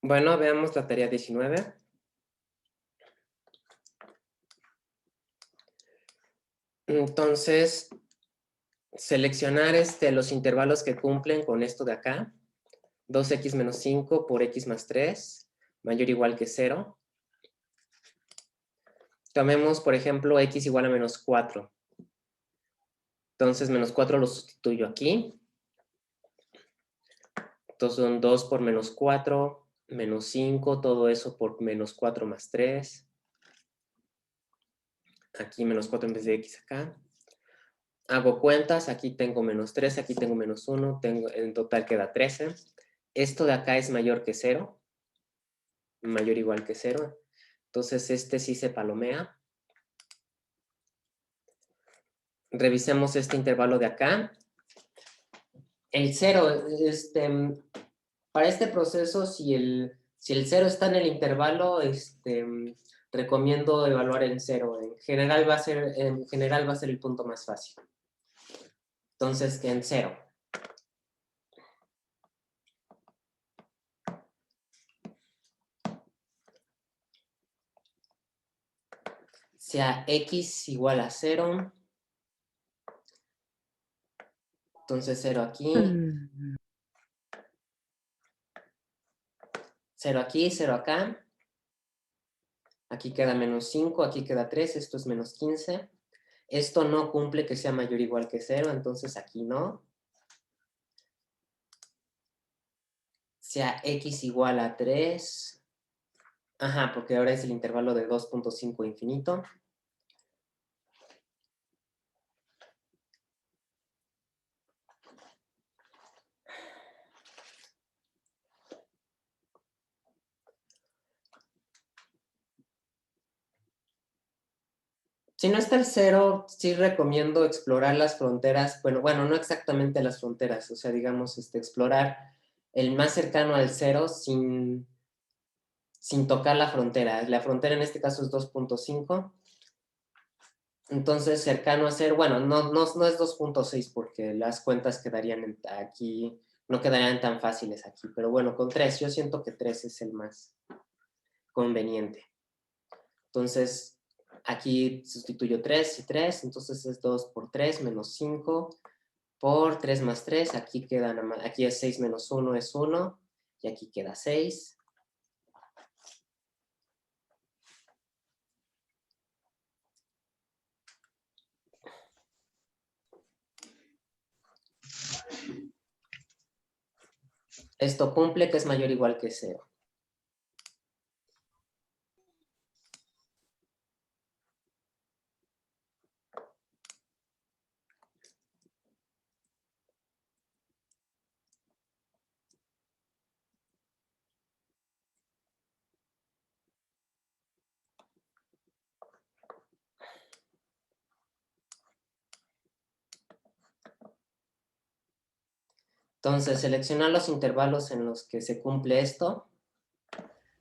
Bueno, veamos la tarea 19. Entonces, seleccionar los intervalos que cumplen con esto de acá. 2x menos 5 por x más 3, mayor o igual que 0. Tomemos, por ejemplo, x igual a menos 4. Entonces, menos 4 lo sustituyo aquí. Entonces, son 2 por menos 4, menos 5, todo eso por menos 4 más 3. Aquí menos 4 en vez de x acá. Hago cuentas, aquí tengo menos 13, aquí tengo menos 1, en total queda 13. Esto de acá es mayor que 0, mayor o igual que 0. Entonces, este sí se palomea. Revisemos este intervalo de acá. El 0, para este proceso, si el 0 está en el intervalo, recomiendo evaluar el 0. En general va a ser el punto más fácil. Entonces, que en 0. Sea x igual a 0. Entonces 0 aquí, 0 aquí, 0 acá. Aquí queda menos 5, aquí queda 3, esto es menos 15. Esto no cumple que sea mayor o igual que 0, entonces aquí no. Sea x igual a 3. Ajá, porque ahora es el intervalo de 2.5 infinito. Si no está el 0, sí recomiendo explorar las fronteras. Bueno, no exactamente las fronteras, o sea, digamos, explorar el más cercano al 0 sin tocar la frontera. La frontera en este caso es 2.5. Entonces, cercano a 0, bueno, no es 2.6 porque las cuentas quedarían aquí, no quedarían tan fáciles aquí. Pero bueno, con 3, yo siento que 3 es el más conveniente. Entonces, aquí sustituyo 3 y 3, entonces es 2 por 3 menos 5 por 3 más 3. Aquí es 6 menos 1 es 1 y aquí queda 6. Esto cumple que es mayor o igual que 0. Entonces, seleccionar los intervalos en los que se cumple esto.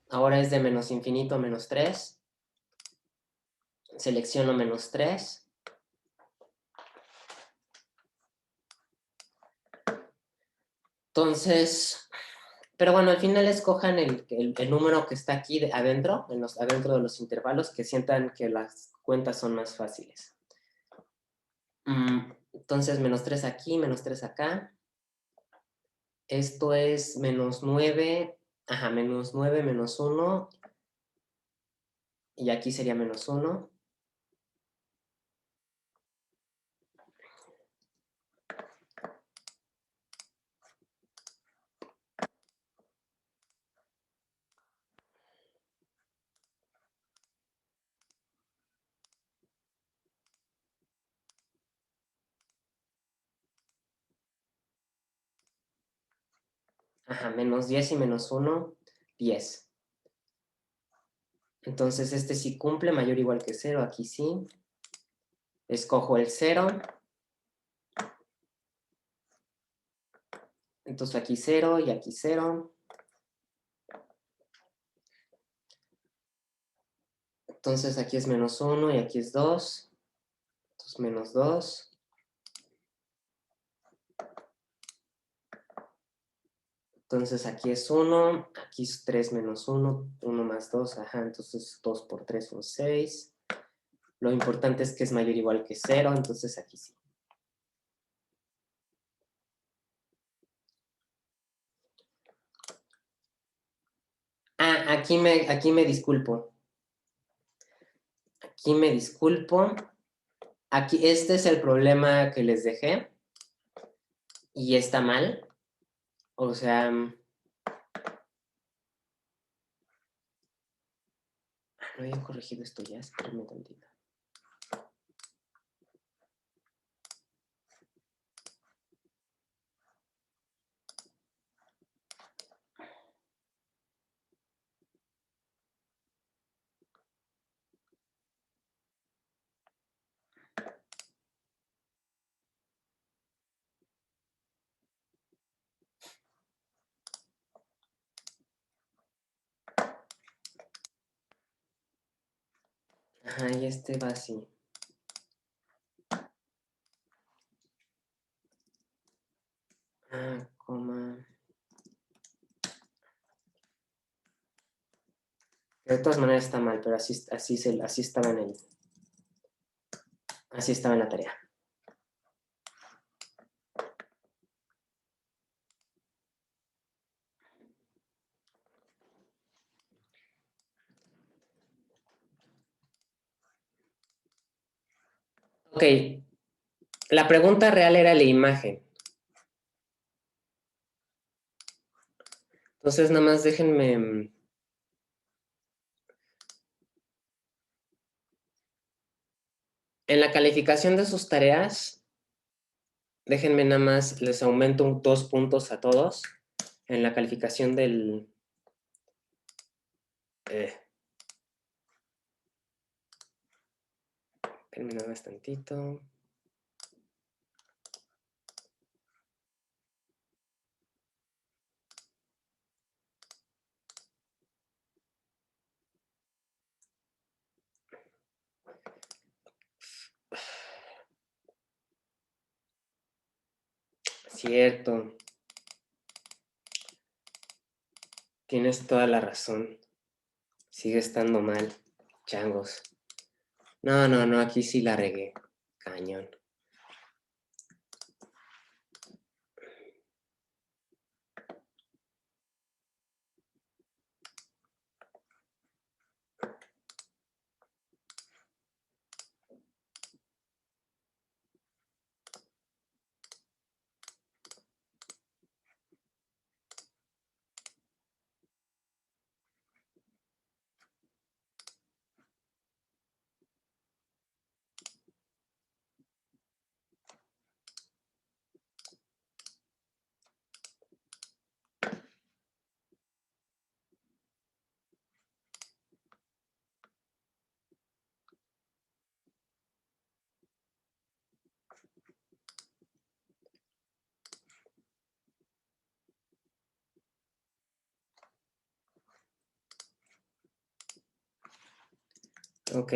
Ahora es de menos infinito a menos 3. Selecciono menos 3. Entonces, pero bueno, al final escojan el número que está aquí adentro, adentro de los intervalos, que sientan que las cuentas son más fáciles. Entonces, menos 3 aquí, menos 3 acá. Esto es menos 9, ajá, menos 9, menos 1. Y aquí sería menos 1. Ajá, menos 10 y menos 1, 10. Entonces, este sí cumple, mayor o igual que 0, aquí sí. Escojo el 0. Entonces aquí 0 y aquí 0. Entonces aquí es menos 1 y aquí es 2. Entonces menos 2. Entonces aquí es 1, aquí es 3 menos 1, 1 más 2, ajá, entonces 2 por 3 son 6. Lo importante es que es mayor o igual que 0, entonces aquí sí. Ah, aquí me disculpo. Aquí me disculpo. Aquí, este es el problema que les dejé. Y está mal. O sea, no había corregido esto ya, espérame tantito. Ajá, y este va así. Ah, coma. De todas maneras está mal, pero así estaba en así estaba en la tarea. Ok, la pregunta real era la imagen. Entonces, nada más déjenme. En la calificación de sus tareas, déjenme nada más, les aumento 2 puntos a todos. En la calificación del. Espérenme nada más tantito. Cierto. Tienes toda la razón. Sigue estando mal. Changos. No, aquí sí la regué. Cañón. Ok.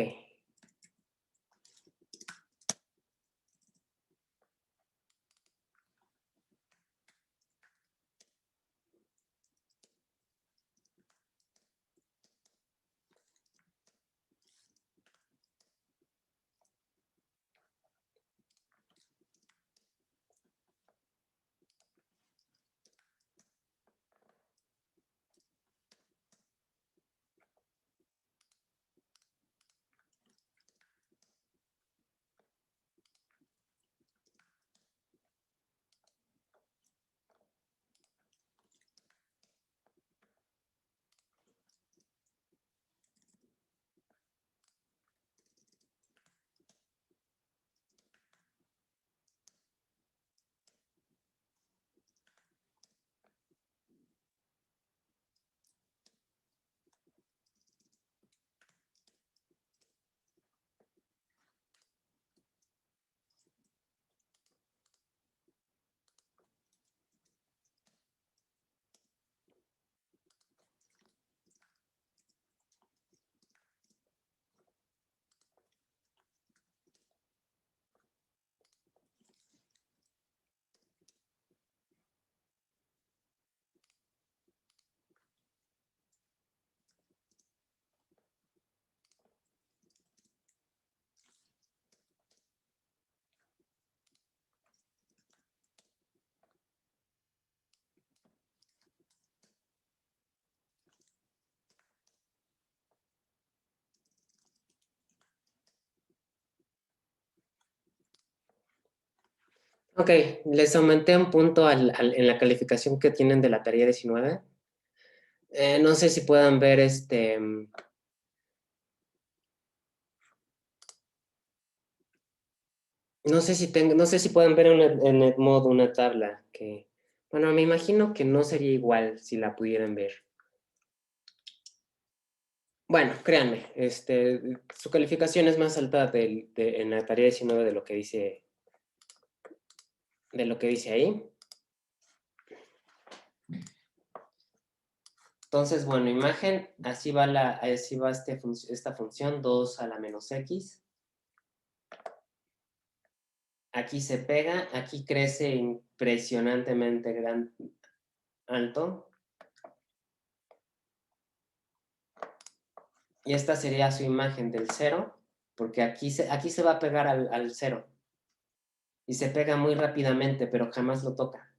Ok, les aumenté un punto en la calificación que tienen de la tarea 19. No sé si puedan ver no sé si pueden ver en Edmodo una tabla que, bueno, me imagino que no sería igual si la pudieran ver. Bueno, créanme, su calificación es más alta en la tarea 19 de lo que dice ahí. Entonces, bueno, imagen, así va esta función 2 a la menos x. Aquí se pega, aquí crece impresionantemente alto. Y esta sería su imagen del 0, porque aquí se va a pegar al 0. Y se pega muy rápidamente, pero jamás lo toca.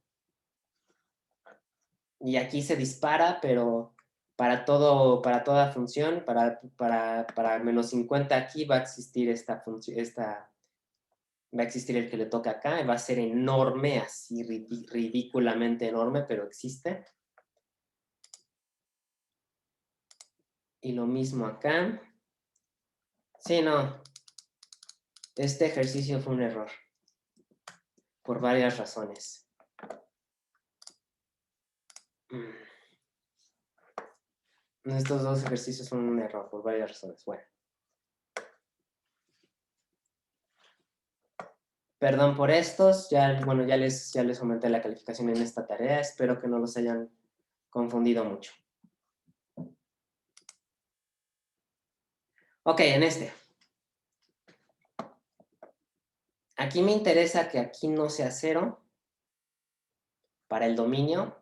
Y aquí se dispara, pero para toda función, para menos 50 aquí va a existir esta función, va a existir el que le toca acá, y va a ser enorme, así ridículamente enorme, pero existe. Y lo mismo acá. Sí, no. Este ejercicio fue un error. Por varias razones. Estos dos ejercicios son un error por varias razones. Bueno. Perdón por estos. Bueno, ya les aumenté la calificación en esta tarea. Espero que no los hayan confundido mucho. Ok, en este. Aquí me interesa que aquí no sea 0 para el dominio.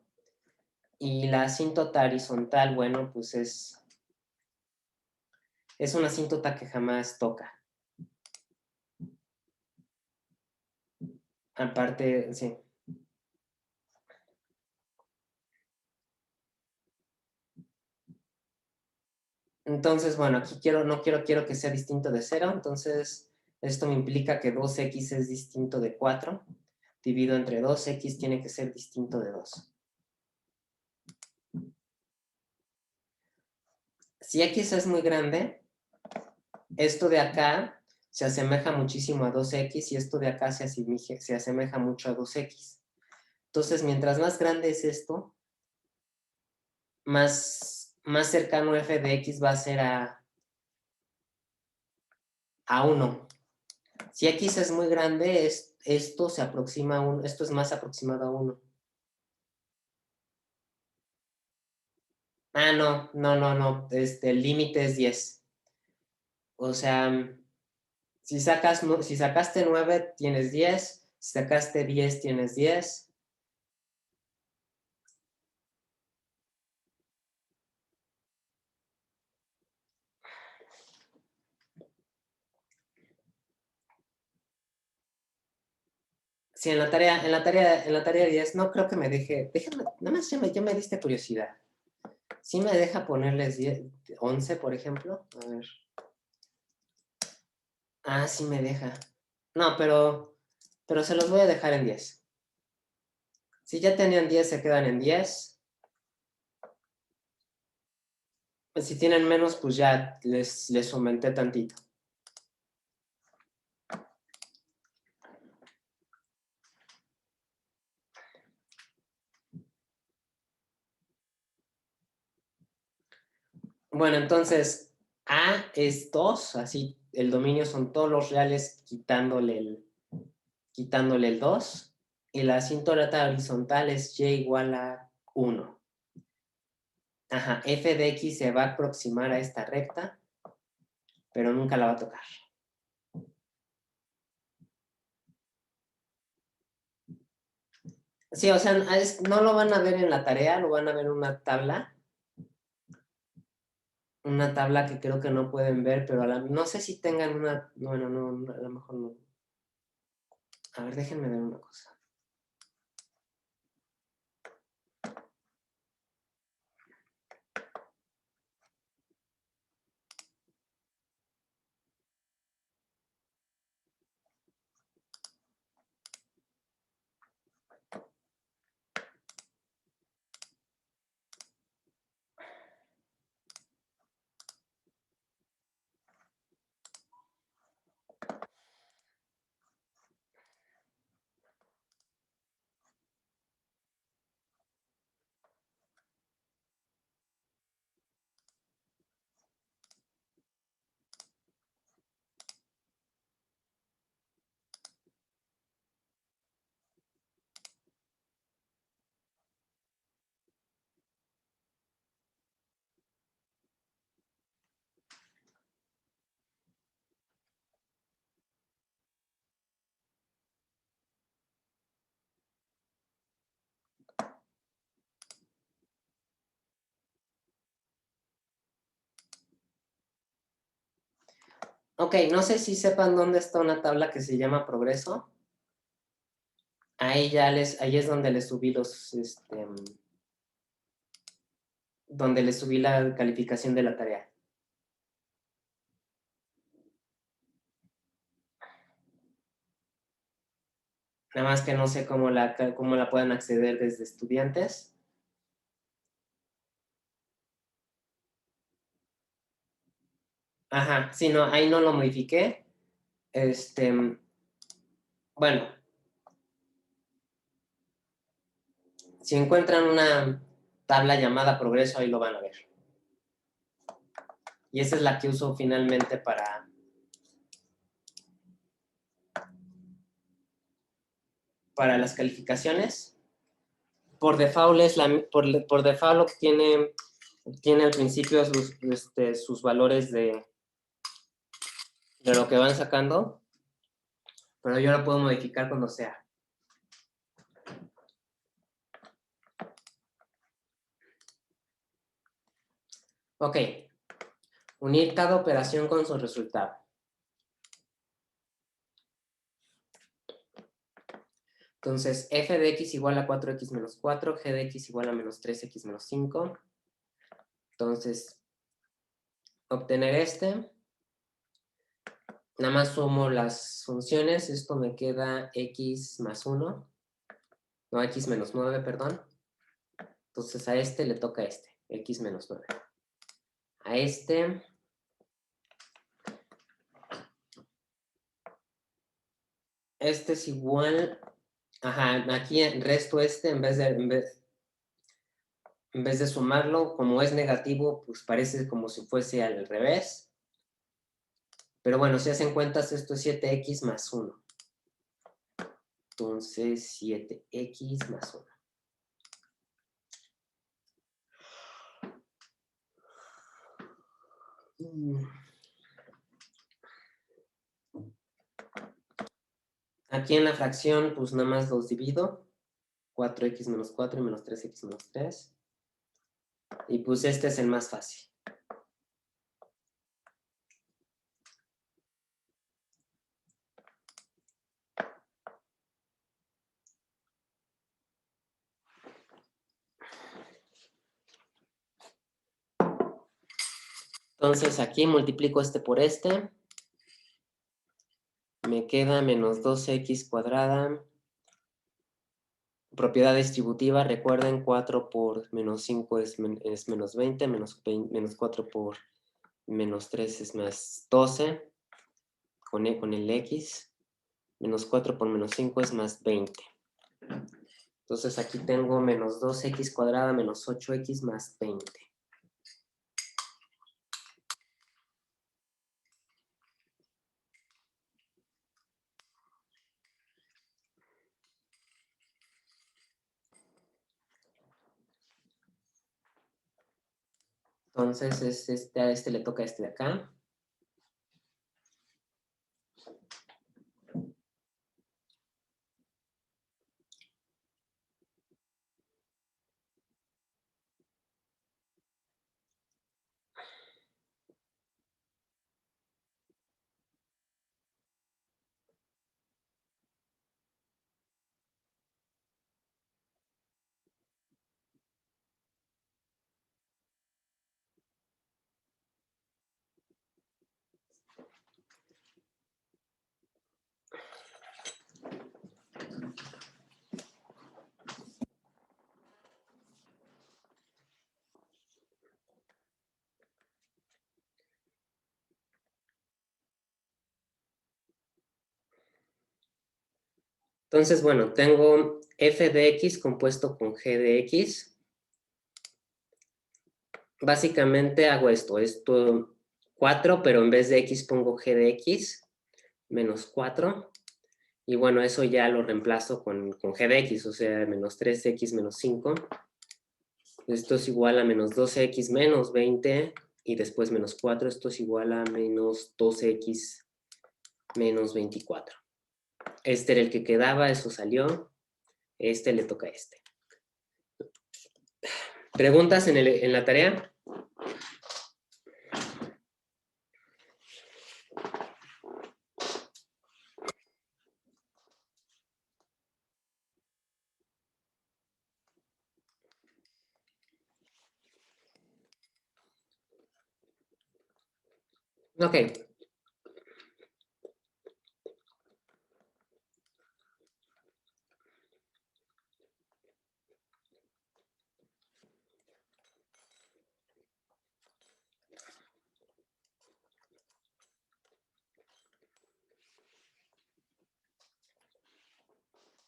Y la asíntota horizontal, bueno, pues es una asíntota que jamás toca. Aparte, sí. Entonces, bueno, aquí quiero que sea distinto de 0. Entonces, esto me implica que 2x es distinto de 4. Dividido entre 2x tiene que ser distinto de 2. Si x es muy grande, esto de acá se asemeja muchísimo a 2x y esto de acá se asemeja mucho a 2x. Entonces, mientras más grande es esto, más cercano f de x va a ser a 1. Si x es muy grande, esto se aproxima a 1, esto es más aproximado a 1. Ah, no. El límite es 10. O sea, si sacaste 9, tienes 10. Si sacaste 10, tienes 10. Sí, en la tarea 10, no creo que me deje. Déjame, nada más ya me diste curiosidad. ¿Sí me deja ponerles 10, 11, por ejemplo? A ver. Ah, sí me deja. No, pero se los voy a dejar en 10. Si ya tenían 10, se quedan en 10. Pues si tienen menos, pues ya les aumenté tantito. Bueno, entonces A es 2, así el dominio son todos los reales quitándole el 2, y la asíntota horizontal es y igual a 1. Ajá, f de x se va a aproximar a esta recta, pero nunca la va a tocar. Sí, o sea, no lo van a ver en la tarea, lo van a ver en una tabla. Una tabla que creo que no pueden ver, pero no sé si tengan una. Bueno, no, a lo mejor no. A ver, déjenme ver una cosa. Ok, no sé si sepan dónde está una tabla que se llama progreso. Ahí es donde les subí donde les subí la calificación de la tarea. Nada más que no sé cómo la pueden acceder desde estudiantes. Ajá, sí, no, ahí no lo modifiqué. Bueno, si encuentran una tabla llamada progreso, ahí lo van a ver. Y esa es la que uso finalmente para las calificaciones. Por default por default lo que tiene al principio sus valores de lo que van sacando, pero yo lo puedo modificar cuando sea. Ok, unir cada operación con su resultado. Entonces, f de x igual a 4x menos 4, g de x igual a menos 3x menos 5. Entonces, obtener nada más sumo las funciones, esto me queda x más 1, no, x menos 9, perdón. Entonces a le toca x menos 9. A es igual, ajá, aquí resto en vez de sumarlo, como es negativo, pues parece como si fuese al revés. Pero bueno, si hacen cuentas, esto es 7x más 1. Entonces, 7x más 1. Aquí en la fracción, pues nada más los divido. 4x menos 4 y menos 3x menos 3. Y pues este es el más fácil. Entonces aquí multiplico por me queda menos 2x cuadrada. Propiedad distributiva, recuerden, 4 por menos 5 es menos 20, menos 4 por menos 3 es más 12, con el x, menos 4 por menos 5 es más 20. Entonces aquí tengo menos 2x cuadrada menos 8x más 20. Entonces a le toca de acá. Entonces, bueno, tengo f de x compuesto con g de x. Básicamente hago esto 4, pero en vez de x pongo g de x, menos 4. Y bueno, eso ya lo reemplazo con g de x, o sea, menos 3x menos 5. Esto es igual a menos 12x menos 20, y después menos 4, esto es igual a menos 12x menos 24. Era el que quedaba, eso salió. Le toca a ¿Preguntas en la tarea? Ok.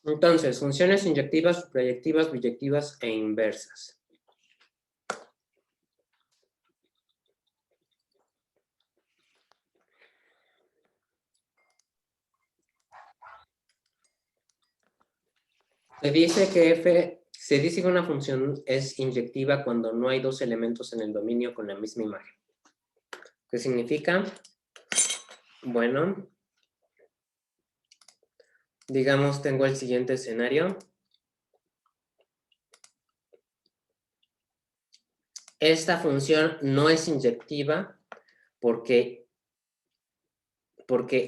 Entonces, funciones inyectivas, proyectivas, biyectivas e inversas. Se dice que una función es inyectiva cuando no hay dos elementos en el dominio con la misma imagen. ¿Qué significa? Bueno, digamos, tengo el siguiente escenario. Esta función no es inyectiva porque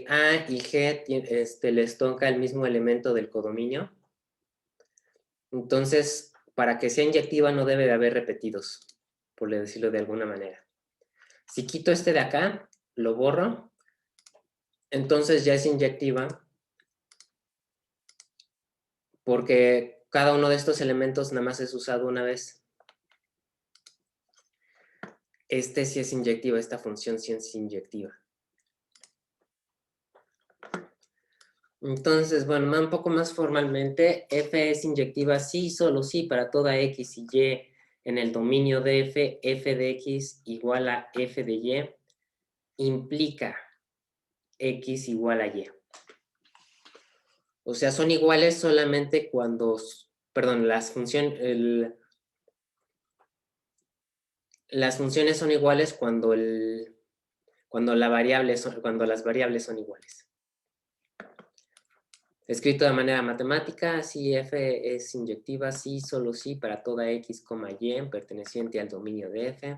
A y G les toca el mismo elemento del codominio. Entonces, para que sea inyectiva no debe de haber repetidos, por decirlo de alguna manera. Si quito este de acá, lo borro, entonces ya es inyectiva porque cada uno de estos elementos nada más es usado una vez. Este sí es inyectiva, esta función sí es inyectiva. Entonces, bueno, un poco más formalmente, f es inyectiva sí, solo sí, para toda x y y en el dominio de f de x igual a f de y, implica x igual a y. O sea, son iguales solamente cuando, perdón, las funciones son iguales cuando cuando las variables son iguales. Escrito de manera matemática, si f es inyectiva, sí, solo sí, para toda x, y perteneciente al dominio de f.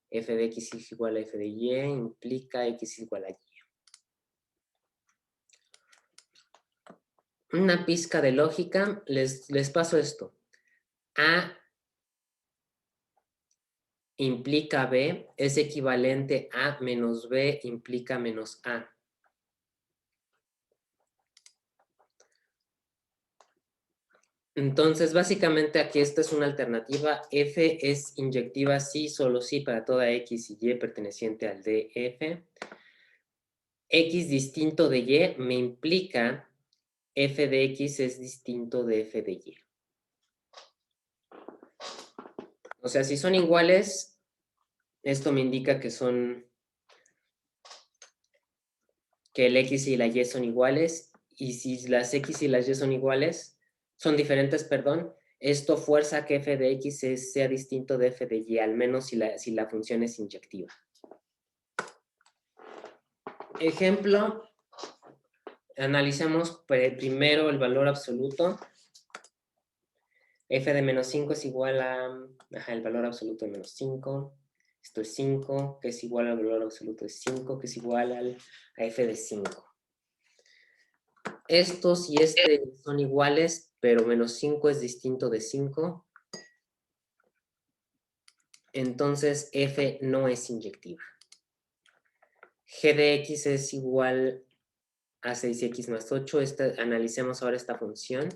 F de x es igual a f de y, implica x igual a y. Una pizca de lógica, les paso esto. A implica B es equivalente a menos B implica menos A. Entonces, básicamente aquí esta es una alternativa. F es inyectiva sí, solo sí, para toda x y y perteneciente al df. X distinto de y me implica f de x es distinto de f de y. O sea, si son iguales, esto me indica que el x y la y son iguales, y si las x y las y son diferentes, perdón, esto fuerza que f de x sea distinto de f de y, al menos si la función es inyectiva. Ejemplo, analicemos primero el valor absoluto. F de menos 5 es igual a el valor absoluto de menos 5. Esto es 5, que es igual al valor absoluto de 5, que es igual a f de 5. Estos y este son iguales, pero menos 5 es distinto de 5. Entonces f no es inyectiva. G de x es igual a 6x más 8. Analicemos ahora esta función.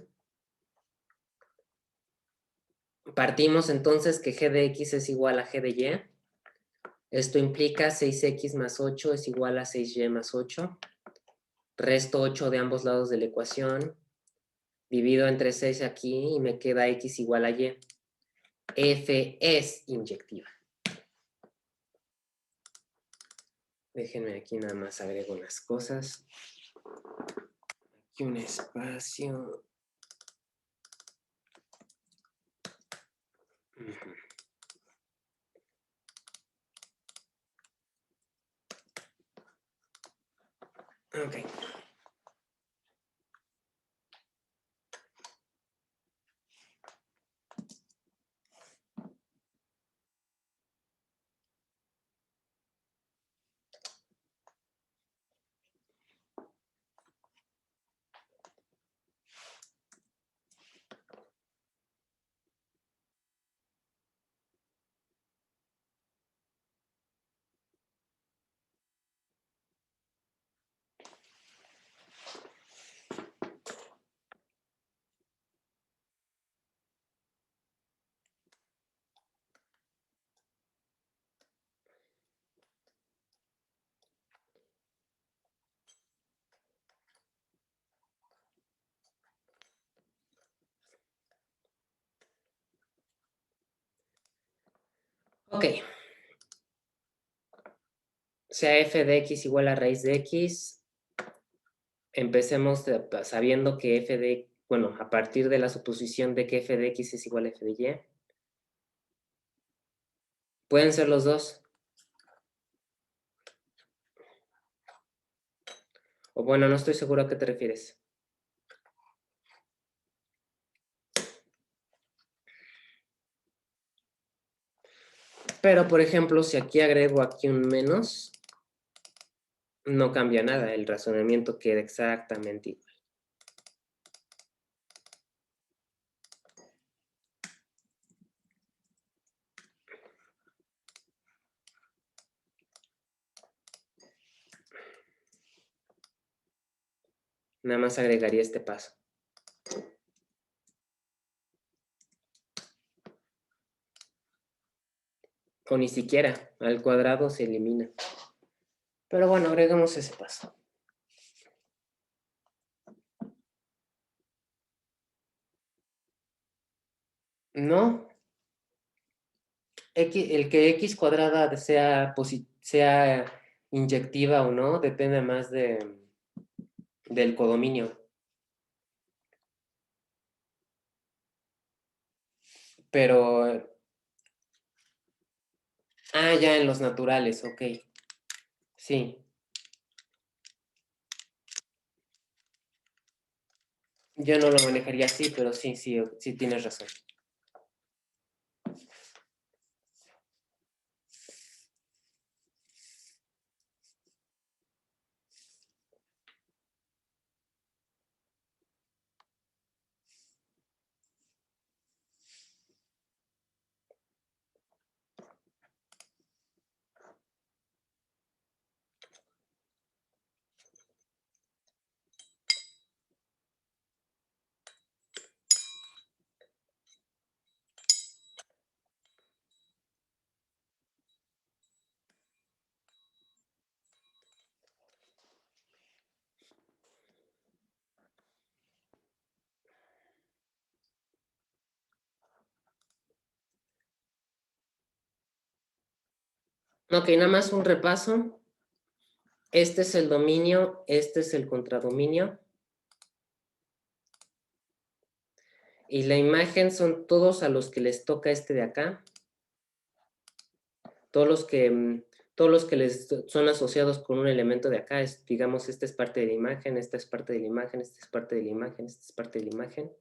Partimos entonces que g de x es igual a g de y. Esto implica 6x más 8 es igual a 6y más 8. Resto 8 de ambos lados de la ecuación. Divido entre 6 aquí y me queda x igual a y. F es inyectiva. Déjenme aquí nada más agrego unas cosas. Aquí un espacio. Ok. Ok. Sea f de x igual a raíz de x, empecemos sabiendo que f de, bueno, a partir de la suposición de que f de x es igual a f de y. Pueden ser los dos. O bueno, no estoy seguro a qué te refieres. Pero, por ejemplo, si aquí agrego aquí un menos, no cambia nada. El razonamiento queda exactamente igual. Nada más agregaría este paso. O ni siquiera, al cuadrado se elimina. Pero bueno, agregamos ese paso. No. El que x cuadrada sea inyectiva o no, depende más del codominio. Pero, ya en los naturales, ok. Sí, yo no lo manejaría así, pero sí, sí tienes razón. Ok, nada más un repaso. Este es el dominio, este es el contradominio. Y la imagen son todos a los que les toca este de acá. Todos los que les son asociados con un elemento de acá, digamos, esta es parte de la imagen, esta es parte de la imagen, esta es parte de la imagen, esta es parte de la imagen.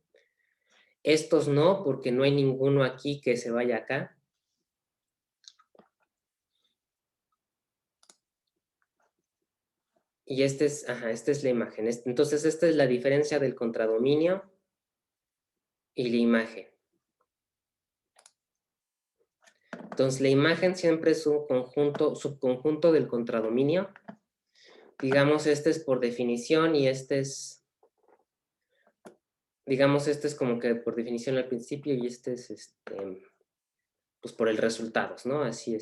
Estos no, porque no hay ninguno aquí que se vaya acá. Y esta es la imagen. Entonces, esta es la diferencia del contradominio y la imagen. Entonces, la imagen siempre es un subconjunto del contradominio. Digamos, este es por definición y digamos, este es como que por definición al principio y este es, pues por el resultados, ¿no? Así,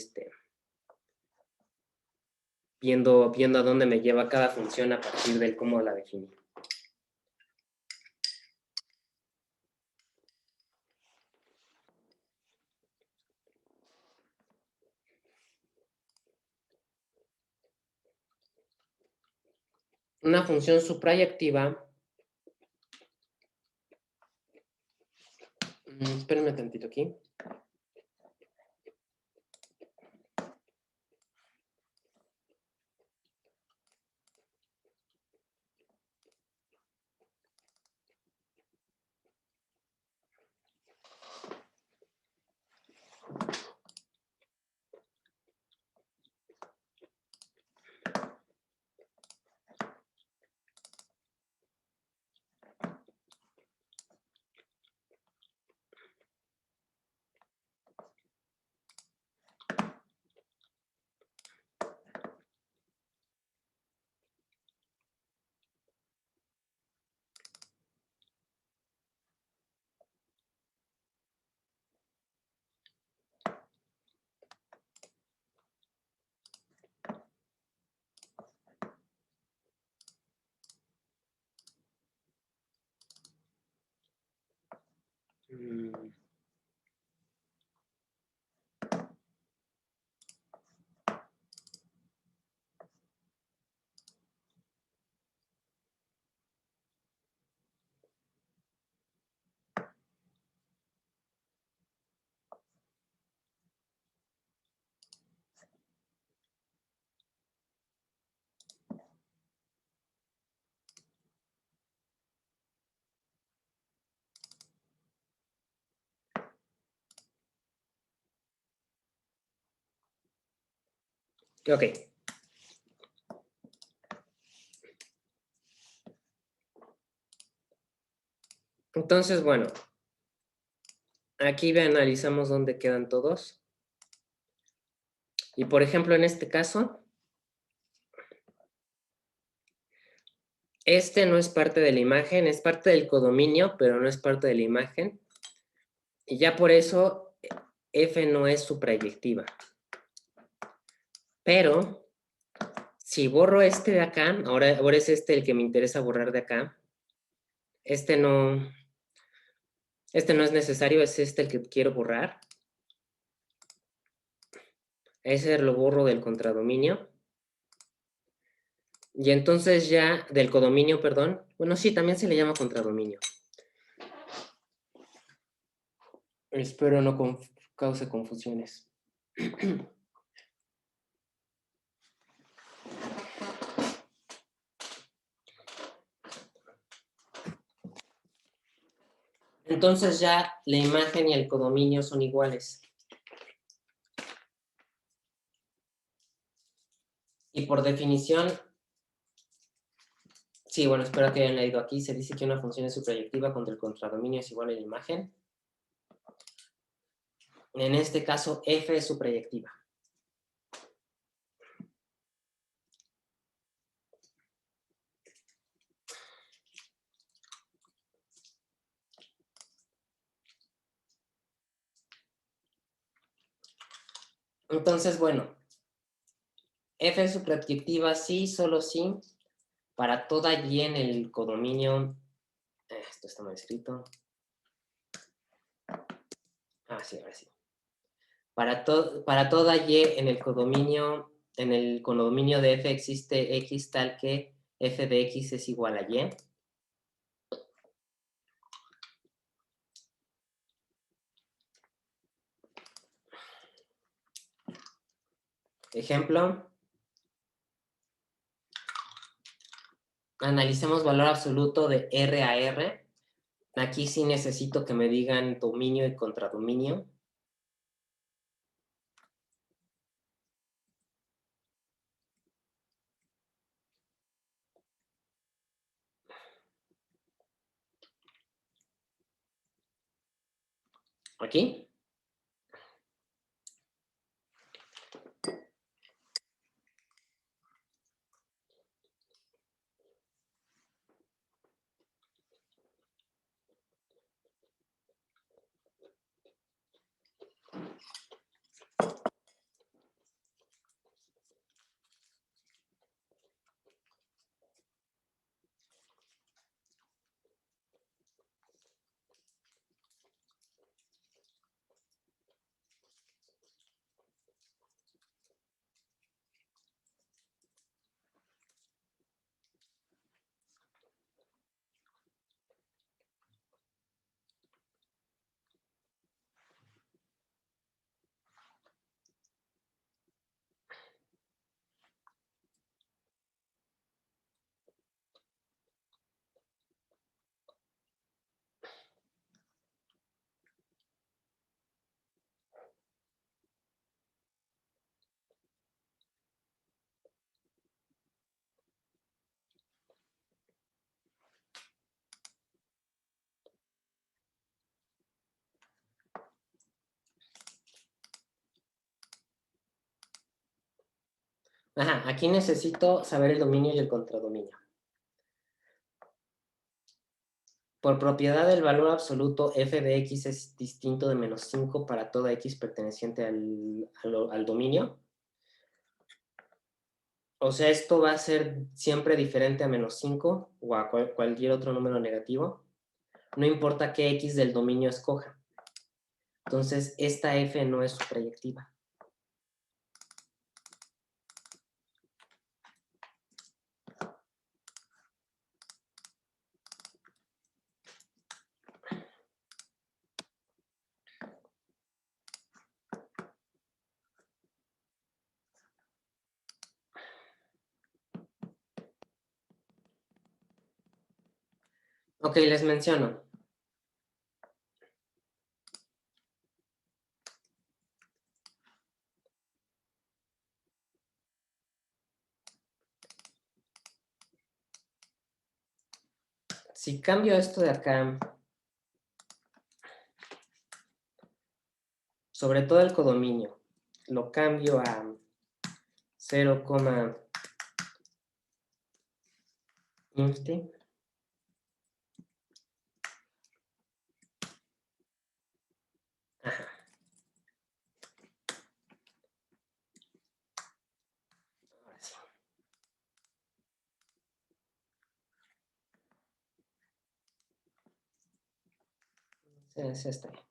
viendo a dónde me lleva cada función a partir del cómo la definí. Una función suprayactiva. Espérenme tantito aquí. Ok. Entonces, bueno, aquí analizamos dónde quedan todos. Y por ejemplo, en este caso, este no es parte de la imagen, es parte del codominio, pero no es parte de la imagen. Y ya por eso F no es suprayectiva. Pero si borro este de acá, ahora es este el que me interesa borrar de acá. Este no es necesario, es este el que quiero borrar. Ese lo borro del contradominio. Y entonces ya, del codominio, perdón. Bueno, sí, también se le llama contradominio. Espero no cause confusiones. Entonces ya la imagen y el codominio son iguales. Y por definición, sí, bueno, espero que hayan leído aquí. Se dice que una función es suprayectiva cuando el contradominio es igual a la imagen. En este caso, F es suprayectiva. Entonces, bueno, F es suprayectiva sí, solo sí, para toda Y en el codominio. Esto está mal escrito. Ah, sí, ahora sí. Para toda Y en el codominio de F existe X tal que F de X es igual a Y. Ejemplo. Analicemos valor absoluto de R a R. Aquí sí necesito que me digan dominio y contradominio. Aquí. Ajá, aquí necesito saber el dominio y el contradominio. Por propiedad del valor absoluto, f de x es distinto de menos 5 para toda x perteneciente al dominio. O sea, esto va a ser siempre diferente a menos 5 o a cualquier otro número negativo. No importa qué x del dominio escoja. Entonces, esta f no es suprayectiva. Ok, les menciono. Si cambio esto de acá, sobre todo el codominio, lo cambio a 0,inft. Ajá. Ahora sí. Sí, está bien.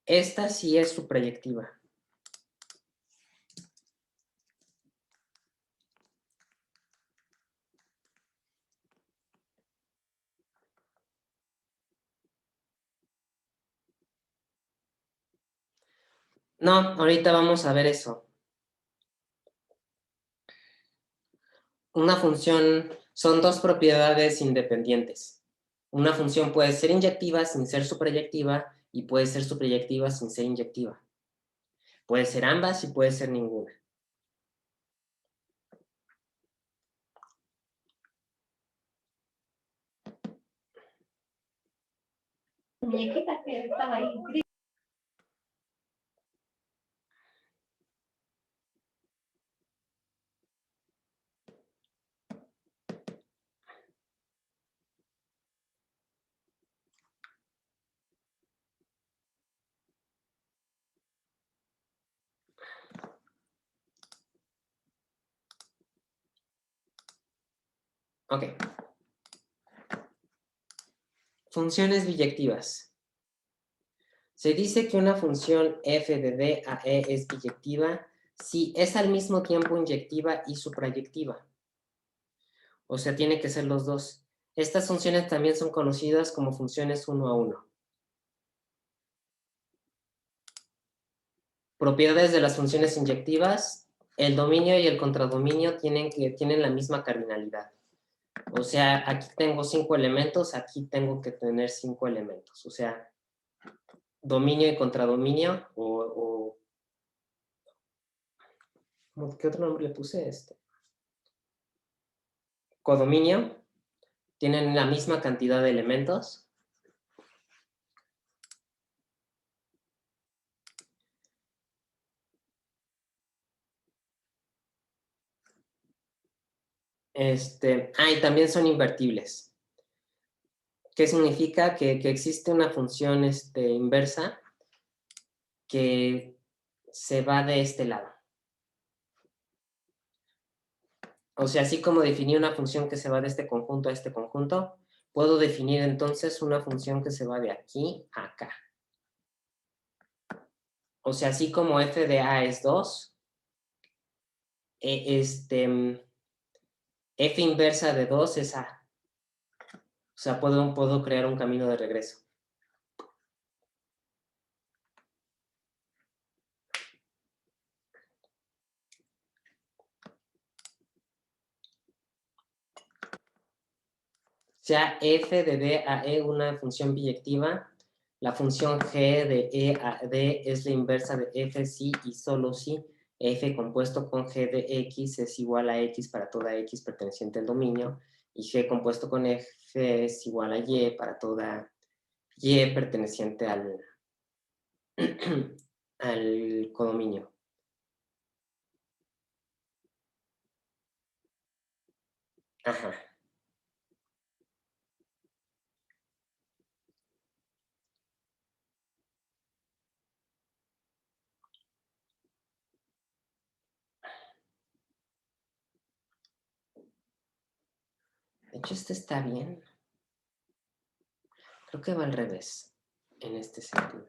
Esta sí es su proyectiva. No, ahorita vamos a ver eso. Una función son dos propiedades independientes. Una función puede ser inyectiva sin ser suprayectiva y puede ser suprayectiva sin ser inyectiva. Puede ser ambas y puede ser ninguna. Muñequita que estaba ahí. Ok. Funciones biyectivas. Se dice que una función f de D a E es biyectiva si es al mismo tiempo inyectiva y suprayectiva. O sea, tiene que ser los dos. Estas funciones también son conocidas como funciones 1 a 1. Propiedades de las funciones inyectivas. El dominio y el contradominio tienen la misma cardinalidad. O sea, aquí tengo 5 elementos, aquí tengo que tener 5 elementos. O sea, dominio y contradominio ¿qué otro nombre le puse? Codominio, tienen la misma cantidad de elementos. Y también son invertibles. ¿Qué significa? Que existe una función inversa que se va de este lado. O sea, así como definí una función que se va de este conjunto a este conjunto, puedo definir entonces una función que se va de aquí a acá. O sea, así como f de a es 2, f inversa de 2 es a. O sea, puedo crear un camino de regreso. Sea f de d a e una función biyectiva, la función g de e a d es la inversa de f si y solo si f compuesto con g de x es igual a x para toda x perteneciente al dominio y g compuesto con f es igual a y para toda y perteneciente al codominio. Ajá. De hecho, está bien. Creo que va al revés en este sentido.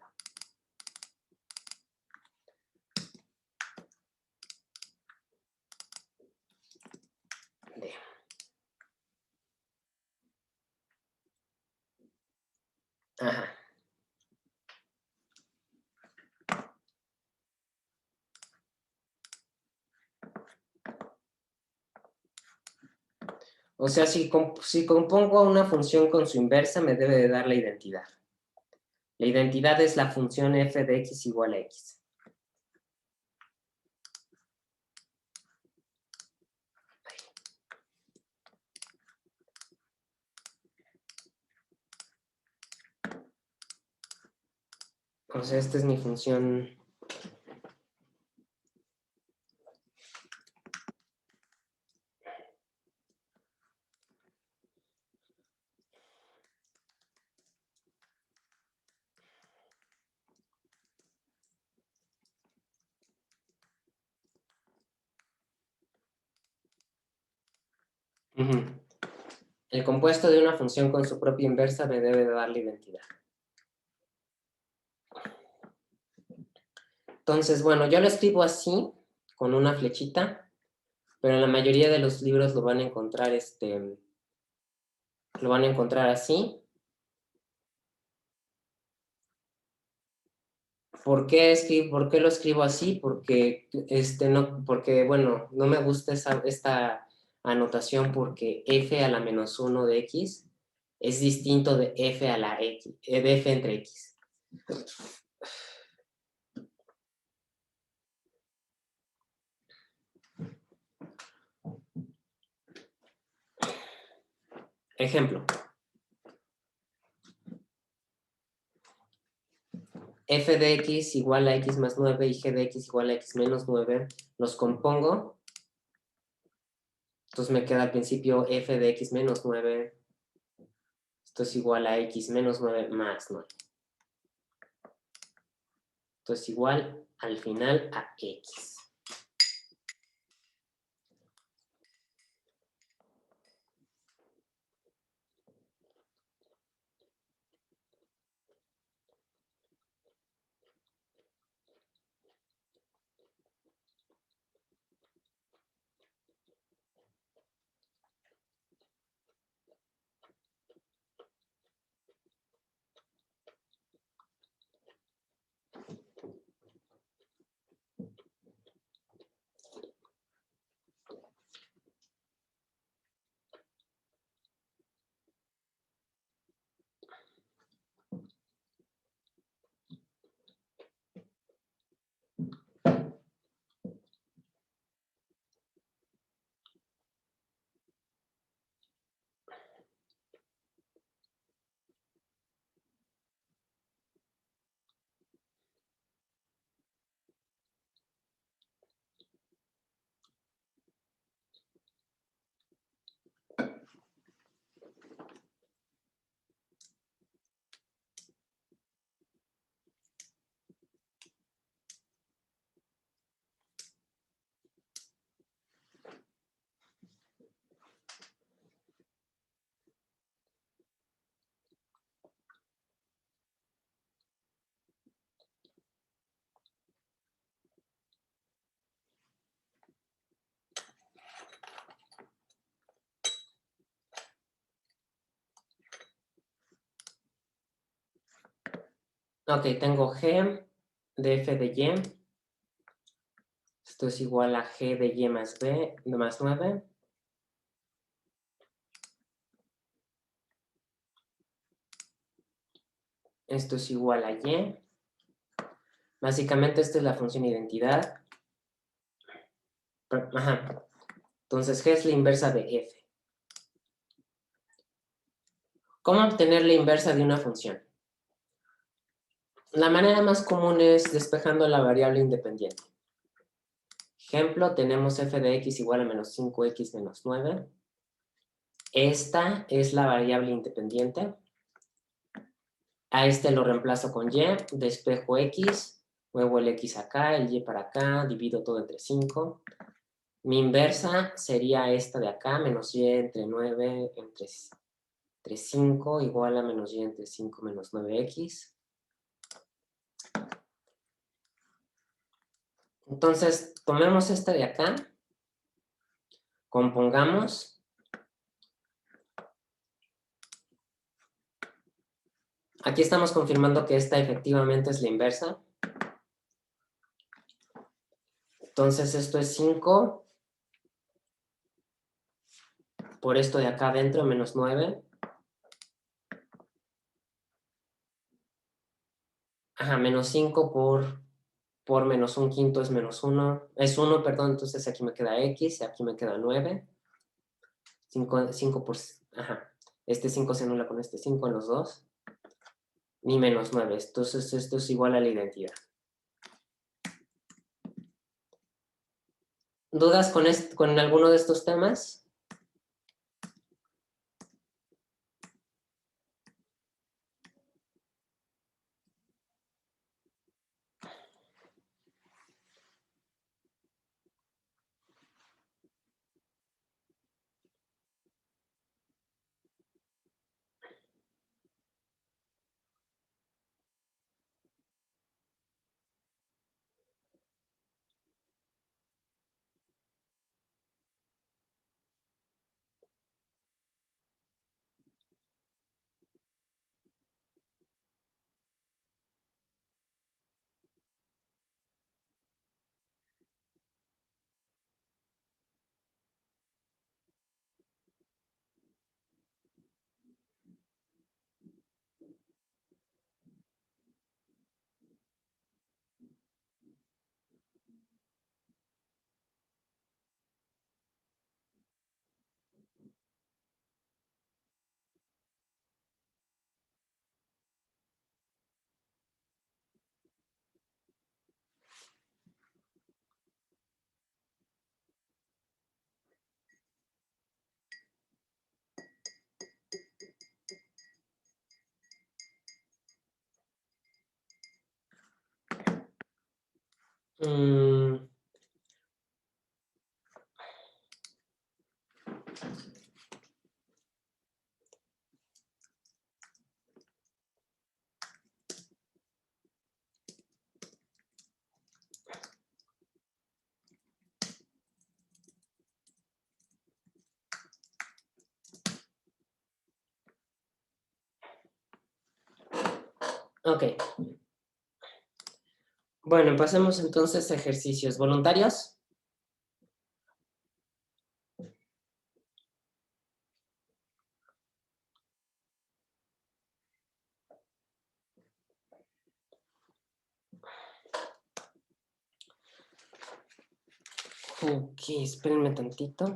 Ajá. O sea, si compongo una función con su inversa, me debe de dar la identidad. La identidad es la función f de x igual a x. O sea, esta es mi función. Ujú. El compuesto de una función con su propia inversa me debe de dar la identidad. Entonces, bueno, yo lo escribo así, con una flechita, pero en la mayoría de los libros lo van a encontrar, lo van a encontrar así. ¿Por qué lo escribo así? Porque, bueno, no me gusta esta anotación porque f a la menos 1 de x es distinto de f a la x, de f entre x. Ejemplo. F de x igual a x más 9 y g de x igual a x menos 9. Los compongo. Entonces me queda al principio f de x menos 9. Esto es igual a x menos 9 más 9. Esto es igual al final a x. Ok, tengo g de f de y. Esto es igual a g de y más b más 9. Esto es igual a y. Básicamente esta es la función identidad. Ajá. Entonces g es la inversa de f. ¿Cómo obtener la inversa de una función? La manera más común es despejando la variable independiente. Ejemplo, tenemos f de x igual a menos 5x menos 9. Esta es la variable independiente. A este lo reemplazo con y, despejo x, muevo el x acá, el y para acá, divido todo entre 5. Mi inversa sería esta de acá, menos y entre 9 entre 5 igual a menos y entre 5 menos 9x. Entonces, tomemos esta de acá, compongamos. Aquí estamos confirmando que esta efectivamente es la inversa. Entonces, esto es 5 por esto de acá adentro, menos 9. Ajá, menos 5 por menos un quinto es menos 1. Es 1, perdón, entonces aquí me queda x y aquí me queda 9. 5 por... Ajá. Este 5 se anula con este 5 en los dos. ni menos 9. Entonces esto es igual a la identidad. ¿Dudas con alguno de estos temas? Mm, ok. Bueno, pasemos entonces a ejercicios voluntarios. Ok, espérenme tantito.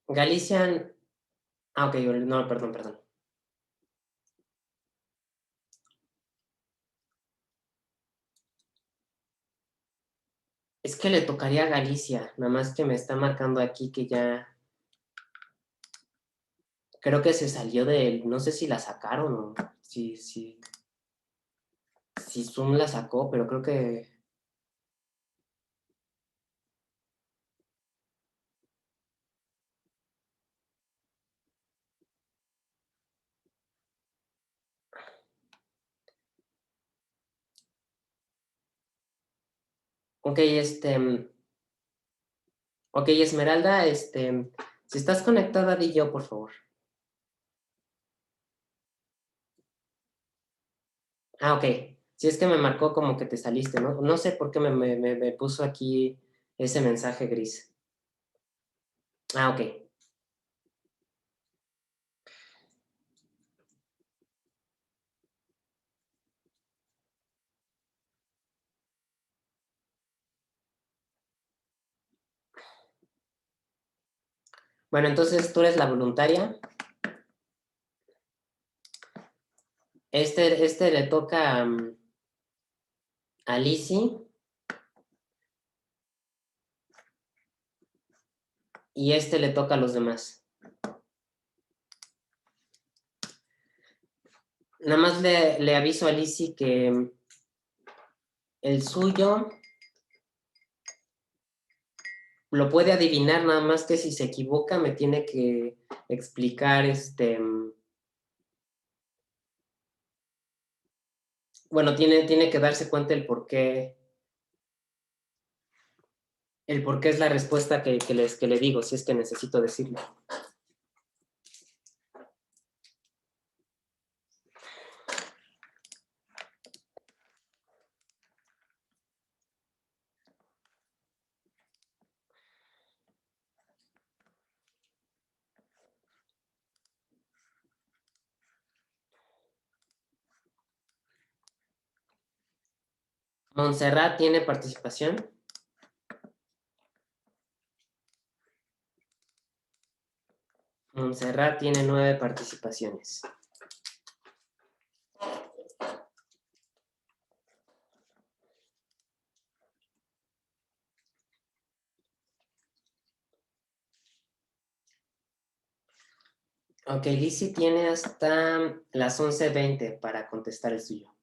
Galicia. Ah, ok, no, perdón. Es que le tocaría a Galicia, nada más que me está marcando aquí que ya. Creo que se salió de. No sé si la sacaron o. Si Zoom la sacó, pero creo que. Ok, ok, Esmeralda, si estás conectada, di yo, por favor. Ah, ok. Si es que me marcó como que te saliste, ¿no? No sé por qué me puso aquí ese mensaje gris. Ah, ok. Bueno, entonces tú eres la voluntaria. Este le toca a Lizzie y este le toca a los demás. Nada más le aviso a Lizzie que el suyo lo puede adivinar, nada más que si se equivoca me tiene que explicar bueno, tiene que darse cuenta el por qué es la respuesta que le digo, si es que necesito decirlo. Montserrat tiene participación. Montserrat tiene 9 participaciones. Ok, Lizzie tiene hasta las 11:20 para contestar el suyo.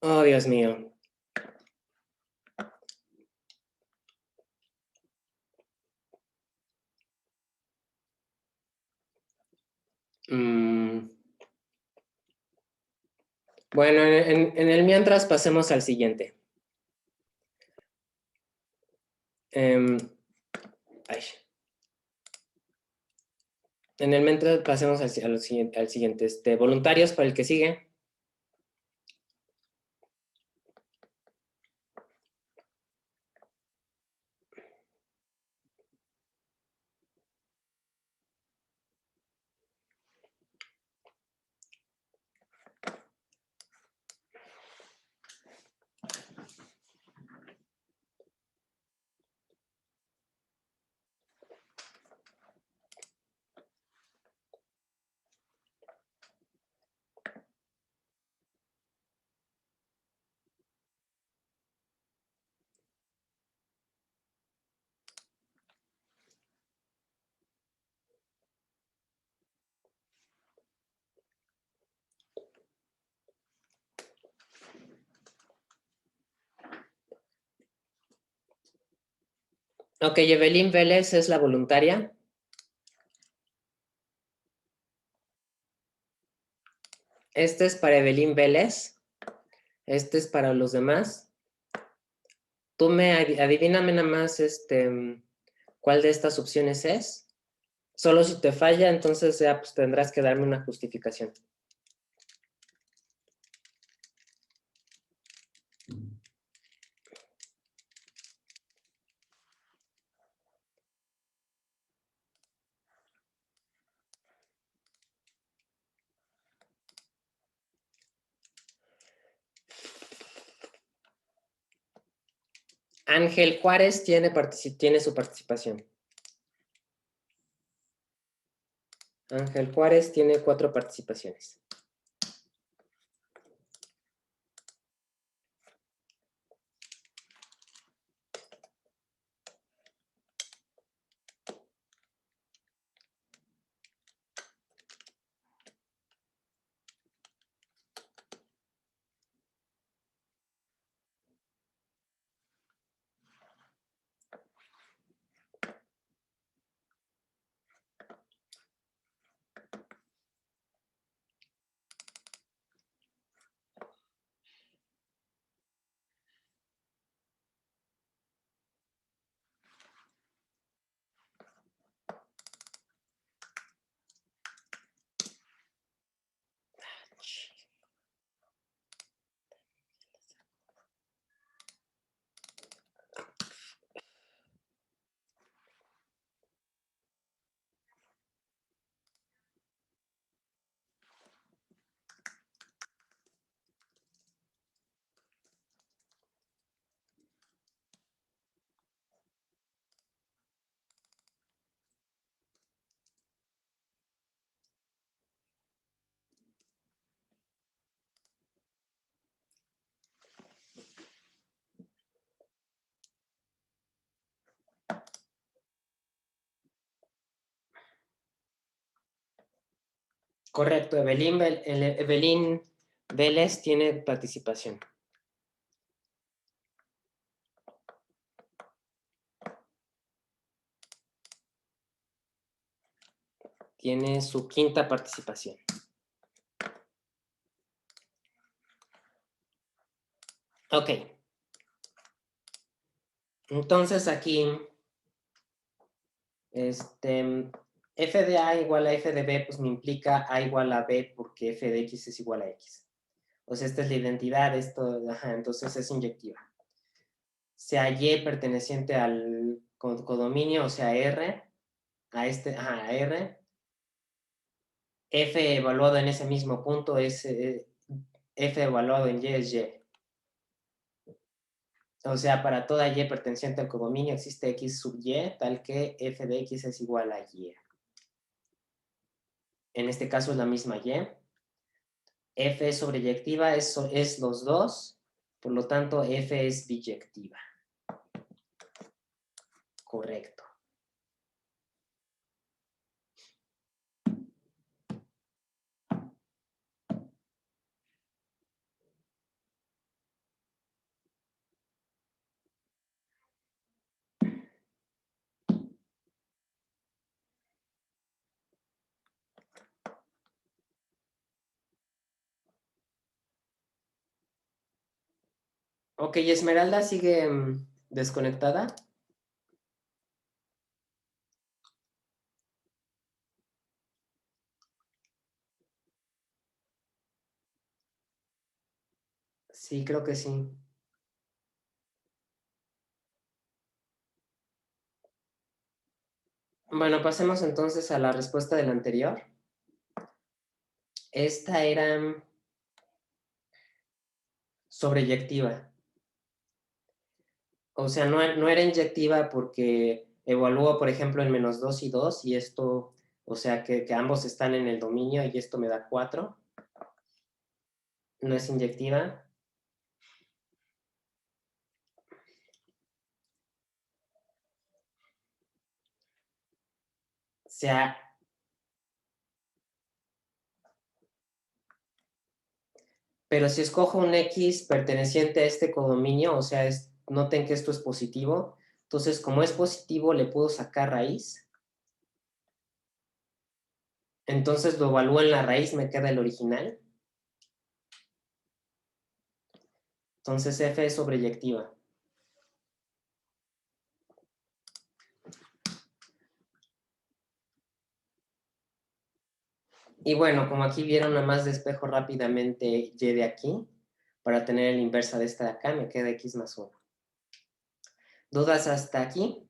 Oh, Dios mío. Mm, Bueno, en el mientras pasemos al siguiente. Ay. En el mientras pasemos al siguiente. Voluntarios para el que sigue. Ok, Evelyn Vélez es la voluntaria. Este es para Evelyn Vélez. Este es para los demás. Tú adivíname nada más cuál de estas opciones es. Solo si te falla, entonces ya pues tendrás que darme una justificación. Ángel Juárez tiene su participación. Ángel Juárez tiene 4 participaciones. Correcto, Evelyn Vélez tiene participación. Tiene su 5ª participación. Ok. Entonces aquí, f de A igual a f de B, pues me implica A igual a B porque f de X es igual a X. O sea, esta es la identidad, entonces es inyectiva. Sea Y perteneciente al codominio, o sea R, a R, F evaluado en ese mismo punto es F evaluado en Y es Y. O sea, para toda Y perteneciente al codominio existe X sub Y, tal que F de X es igual a Y. En este caso es la misma Y. F sobre yectiva es los dos, por lo tanto F es biyectiva. Correcto. Ok, Esmeralda sigue desconectada. Sí, creo que sí. Bueno, pasemos entonces a la respuesta del anterior. Esta era sobreyectiva. O sea, no era inyectiva porque evalúo, por ejemplo, en -2 y 2 y esto, o sea, que ambos están en el dominio y esto me da 4. No es inyectiva. O sea, pero si escojo un X perteneciente a este codominio, o sea, noten que esto es positivo, entonces como es positivo le puedo sacar raíz, entonces lo evalúo en la raíz, me queda el original, entonces F es sobreyectiva. Y bueno, como aquí vieron, nada más despejo rápidamente Y de aquí, para tener el inversa de esta de acá, me queda X más 1. ¿Dudas hasta aquí?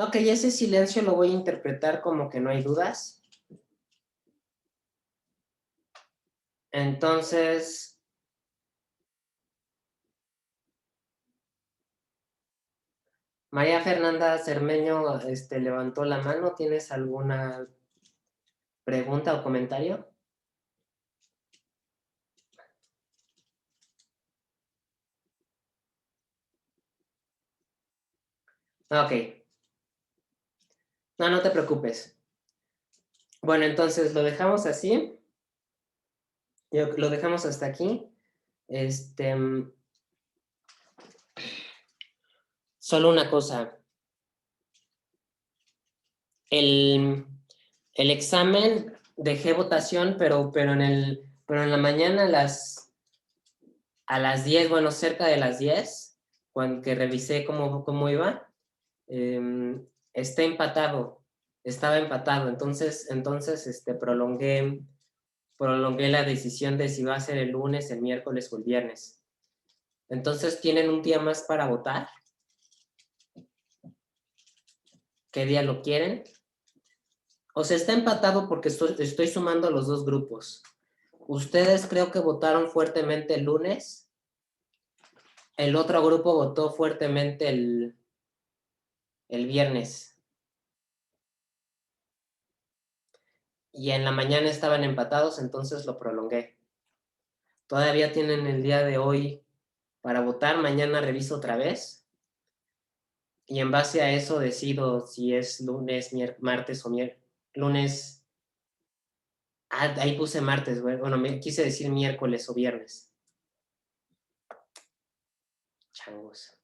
Ok, ese silencio lo voy a interpretar como que no hay dudas. Entonces, María Fernanda Cermeño levantó la mano. ¿Tienes alguna pregunta o comentario? Ok. No, no te preocupes. Bueno, entonces lo dejamos así. Lo dejamos hasta aquí. Solo una cosa. El, el examen dejé votación, pero en la mañana a las 10, bueno, cerca de las 10, cuando que revisé cómo iba, está empatado, estaba empatado, entonces prolongué la decisión de si va a ser el lunes, el miércoles o el viernes. Entonces, ¿tienen un día más para votar? ¿Qué día lo quieren? O sea, está empatado porque estoy sumando los dos grupos. Ustedes creo que votaron fuertemente el lunes. El otro grupo votó fuertemente el viernes. Y en la mañana estaban empatados, entonces lo prolongué. Todavía tienen el día de hoy para votar. Mañana reviso otra vez. Y en base a eso decido si es lunes, martes o miércoles. Lunes. Ah, ahí puse martes, güey. Bueno, me quise decir miércoles o viernes. Changos.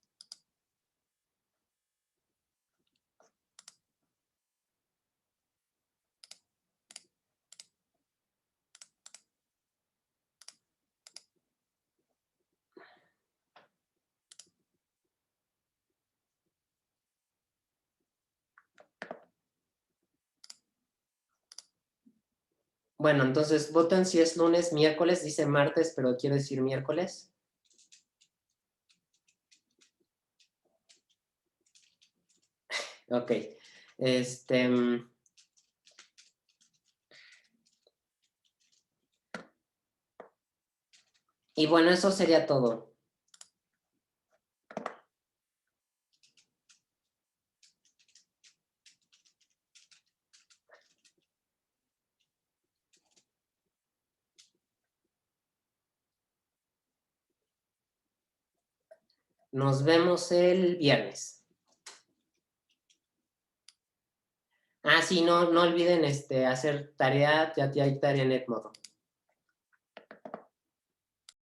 Bueno, entonces voten si es lunes, miércoles, dice martes, pero quiero decir miércoles. Ok. Y bueno, eso sería todo. Nos vemos el viernes. Ah, sí, no olviden hacer tarea, ya hay tarea en Edmodo.